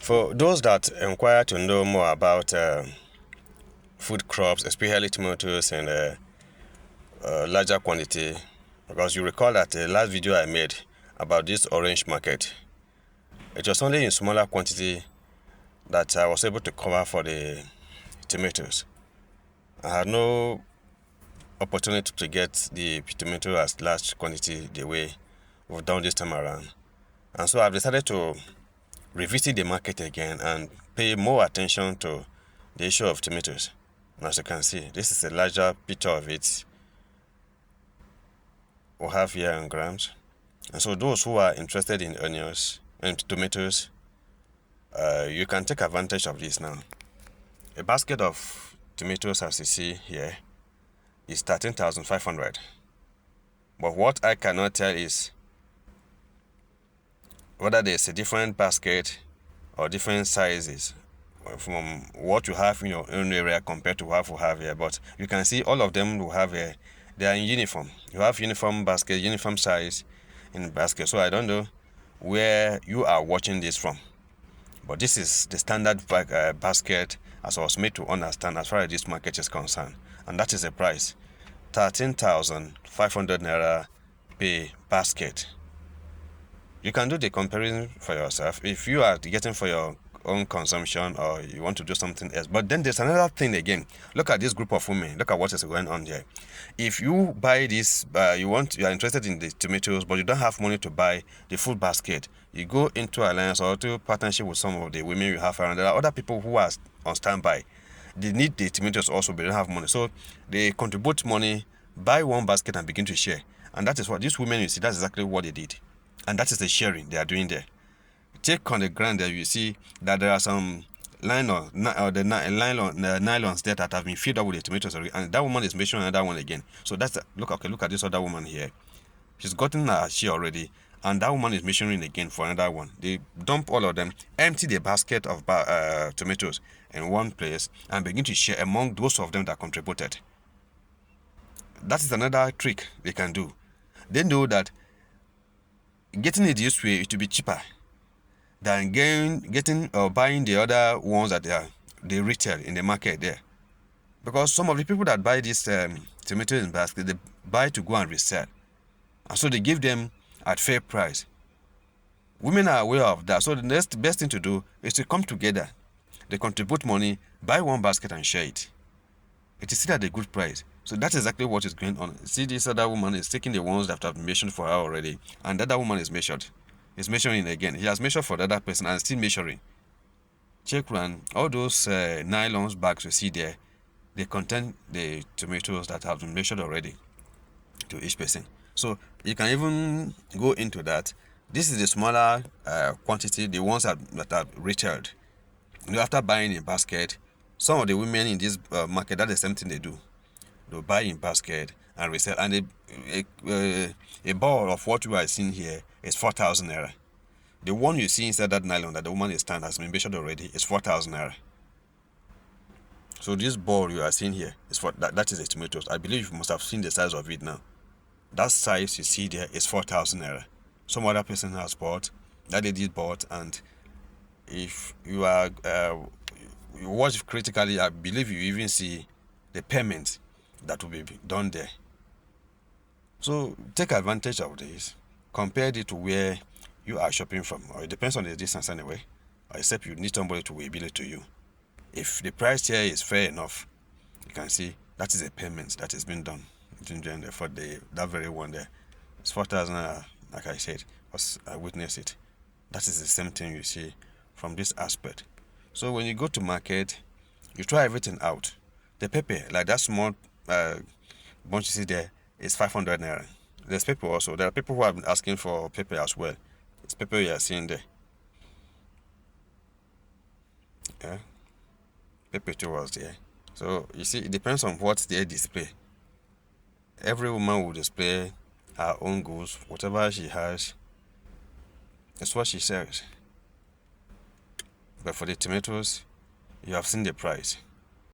For those that inquire to know more about food crops, especially tomatoes in larger quantity, because you recall that the last video I made about this orange market, it was only in smaller quantity that I was able to cover for the tomatoes. I had no opportunity to get the tomato as large quantity the way we've done this time around. And so I've decided to revisit the market again and pay more attention to the issue of tomatoes. And as you can see, this is a larger picture of it we have here in grams. And so those who are interested in onions and tomatoes, you can take advantage of this now. A basket of tomatoes, as you see here, is 13,500. But what I cannot tell is whether there's a different basket or different sizes from what you have in your own area compared to what we have here. But you can see all of them will have they are in uniform. You have uniform basket, uniform size in basket. So I don't know where you are watching this from, but this is the standard basket as I was made to understand as far as this market is concerned, and that is the price, 13,500 naira per basket. You can do the comparison for yourself if you are getting for your own consumption or you want to do something else. But then there's another thing again. Look at this group of women. Look at what is going on here. If you buy this, you are interested in the tomatoes, but you don't have money to buy the full basket, you go into alliance or to partnership with some of the women you have around. There are other people who are on standby. They need the tomatoes also, but they don't have money. So they contribute money, buy one basket and begin to share. And that is what these women, you see, that's exactly what they did. And that is the sharing they are doing there. Check on the ground there, you see that there are some nylons there that have been filled up with the tomatoes already, and that woman is measuring another one again. So that's look at this other woman here. She's gotten her share already, and that woman is measuring again for another one. They dump all of them, empty the basket of tomatoes in one place, and begin to share among those of them that contributed. That is another trick they can do. They know that getting it this way, it will be cheaper than getting or buying the other ones that they retail in the market there. Because some of the people that buy this tomatoes in basket, they buy to go and resell. And so they give them at fair price. Women are aware of that. So the best thing to do is to come together. They contribute money, buy one basket and share it. It is still at a good price. So that's exactly what is going on. See, this other woman is taking the ones that have been measured for her already, and the other woman is measured. Is measuring again. He has measured for the other person and still measuring. Check run. All those nylons bags you see there, they contain the tomatoes that have been measured already to each person. So you can even go into that. This is the smaller quantity, the ones that are retailed. After buying a basket, some of the women in this market, that's the same thing they do. They'll buy in basket and resell, and a ball of what you are seeing here is 4,000 naira. The one you see inside that nylon that the woman is standing has been measured already is 4,000 naira. So this ball you are seeing here is that is the tomatoes. I believe you must have seen the size of it now. That size you see there is 4,000 naira. Some other person has bought, that they did bought, and if you are you watch critically, I believe you even see the payment that will be done there. So take advantage of this. Compare it to where you are shopping from, or it depends on the distance anyway, except you need somebody to bill it to you. If the price here is fair enough, you can see that is a payment that is being done for that very one there. It's 4,000, like I said, because I witnessed it. That is the same thing you see from this aspect. So when you go to market, you try everything out. The pepper, like that small bunch you see there, is 500 naira. There's pepper also. There are people who have been asking for pepper as well. It's pepper you are seeing there. Yeah, pepper too was there. So you see, it depends on what they display. Every woman will display her own goods, whatever she has. That's what she sells. But for the tomatoes, you have seen the price.